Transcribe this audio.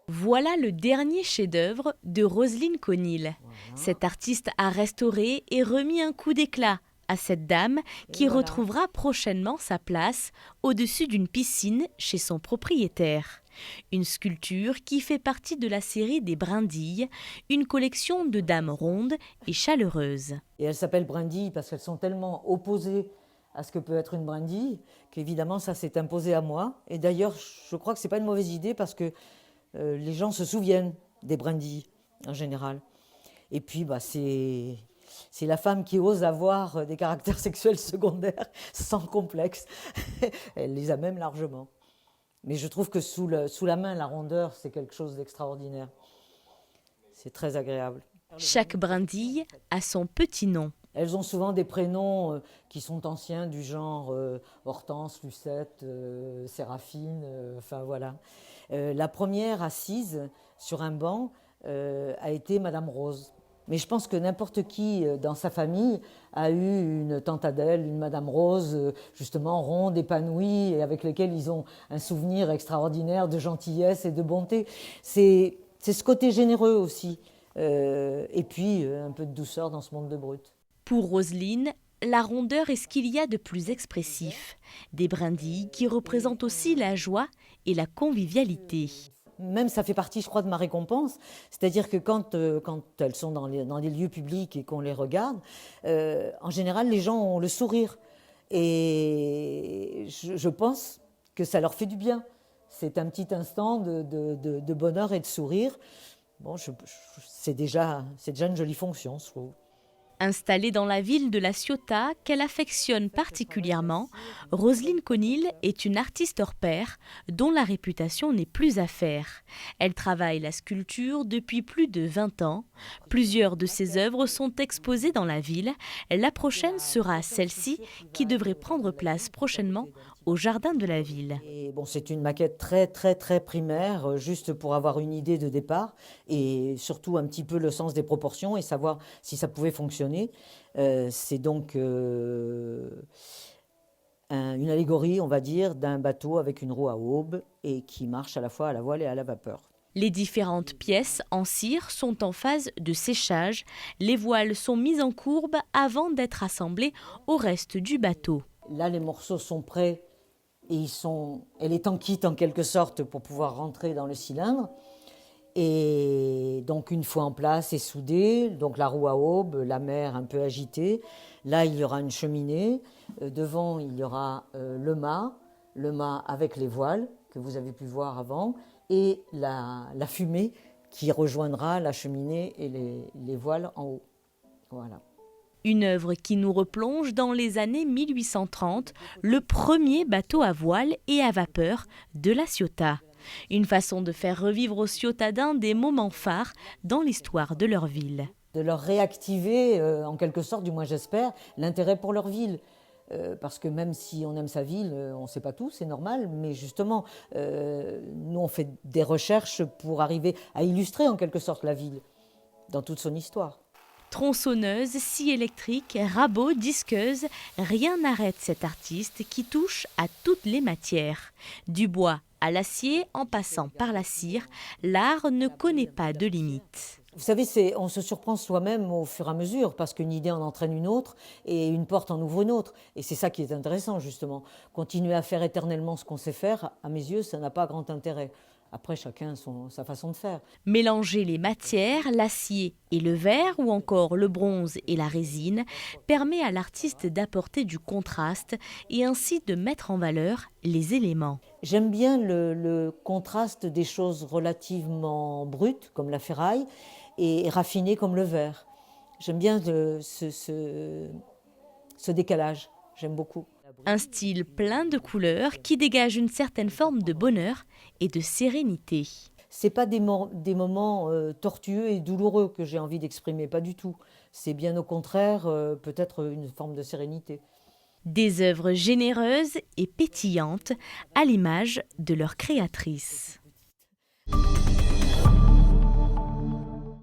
Voilà le dernier chef-d'œuvre de Roselyne Conil. Cette artiste a restauré et remis un coup d'éclat à cette dame qui retrouvera prochainement sa place au-dessus d'une piscine chez son propriétaire. Une sculpture qui fait partie de la série des Brindilles, une collection de dames rondes et chaleureuses. Et elles s'appellent brindilles parce qu'elles sont tellement opposées à ce que peut être une brindille qu'évidemment ça s'est imposé à moi. Et d'ailleurs, je crois que ce n'est pas une mauvaise idée parce que les gens se souviennent des brindilles en général. Et puis c'est la femme qui ose avoir des caractères sexuels secondaires sans complexe. Elle les a même largement. Mais je trouve que sous la main, la rondeur, c'est quelque chose d'extraordinaire. C'est très agréable. Chaque brindille a son petit nom. Elles ont souvent des prénoms qui sont anciens, du genre Hortense, Lucette, Séraphine, enfin voilà. La première assise sur un banc a été Madame Rose. Mais je pense que n'importe qui dans sa famille a eu une tante Adèle, une Madame Rose, justement ronde, épanouie, et avec lesquelles ils ont un souvenir extraordinaire de gentillesse et de bonté. C'est ce côté généreux aussi. Et puis un peu de douceur dans ce monde de brut. Pour Roselyne, la rondeur est ce qu'il y a de plus expressif. Des brindilles qui représentent aussi la joie et la convivialité. Même ça fait partie, je crois, de ma récompense. C'est-à-dire que quand elles sont dans les lieux publics et qu'on les regarde, en général, les gens ont le sourire. Et je pense que ça leur fait du bien. C'est un petit instant de bonheur et de sourire. Bon, c'est déjà une jolie fonction, je trouve. Installée dans la ville de La Ciotat, qu'elle affectionne particulièrement, Roselyne Conil est une artiste hors pair dont la réputation n'est plus à faire. Elle travaille la sculpture depuis plus de 20 ans. Plusieurs de ses œuvres sont exposées dans la ville. La prochaine sera celle-ci qui devrait prendre place prochainement au jardin de la ville. Et bon, c'est une maquette très très très primaire, juste pour avoir une idée de départ et surtout un petit peu le sens des proportions et savoir si ça pouvait fonctionner. C'est donc une allégorie, on va dire, d'un bateau avec une roue à aubes et qui marche à la fois à la voile et à la vapeur. Les différentes pièces en cire sont en phase de séchage. Les voiles sont mises en courbe avant d'être assemblées au reste du bateau. Là, les morceaux sont prêts et elle est en kit en quelque sorte pour pouvoir rentrer dans le cylindre. Et donc une fois en place et soudée, donc la roue à aubes, la mer un peu agitée. Là, il y aura une cheminée. Devant, il y aura le mât avec les voiles que vous avez pu voir avant, et la fumée qui rejoindra la cheminée et les voiles en haut. Voilà. Une œuvre qui nous replonge dans les années 1830, le premier bateau à voile et à vapeur de La Ciotat. Une façon de faire revivre aux Ciotadins des moments phares dans l'histoire de leur ville. De leur réactiver, en quelque sorte, du moins j'espère, l'intérêt pour leur ville. Parce que même si on aime sa ville, on ne sait pas tout, c'est normal, mais justement, nous on fait des recherches pour arriver à illustrer en quelque sorte la ville dans toute son histoire. Tronçonneuse, scie électrique, rabot, disqueuse, rien n'arrête cet artiste qui touche à toutes les matières. Du bois à l'acier, en passant par la cire, l'art ne connaît pas de limites. Vous savez, on se surprend soi-même au fur et à mesure, parce qu'une idée en entraîne une autre, et une porte en ouvre une autre. Et c'est ça qui est intéressant, justement. Continuer à faire éternellement ce qu'on sait faire, à mes yeux, ça n'a pas grand intérêt. Après, chacun sa façon de faire. Mélanger les matières, l'acier et le verre, ou encore le bronze et la résine, permet à l'artiste d'apporter du contraste et ainsi de mettre en valeur les éléments. J'aime bien le contraste des choses relativement brutes, comme la ferraille, et raffinées comme le verre. J'aime bien ce décalage, j'aime beaucoup. Un style plein de couleurs qui dégage une certaine forme de bonheur et de sérénité. Ce n'est pas des moments tortueux et douloureux que j'ai envie d'exprimer, pas du tout. C'est bien au contraire peut-être une forme de sérénité. Des œuvres généreuses et pétillantes à l'image de leur créatrice.